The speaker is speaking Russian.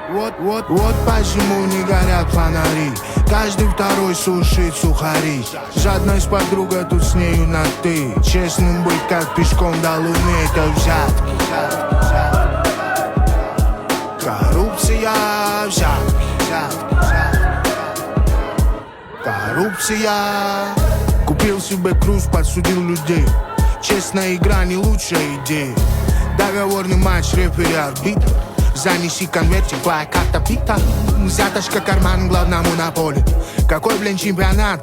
Вот почему не горят фонари. Каждый второй сушит сухари. Жадность подруга, тут с нею на ты. Честным быть, как пешком до луны, это взятки. Коррупция, коррупция. Купил себе круз, подсудил людей. Честная игра не лучшая идея. Договорный матч, рефери, арбитр. Занеси конвертик, твоя карта пита. Взяточка карман главному на поле. Какой, блин, чемпионат?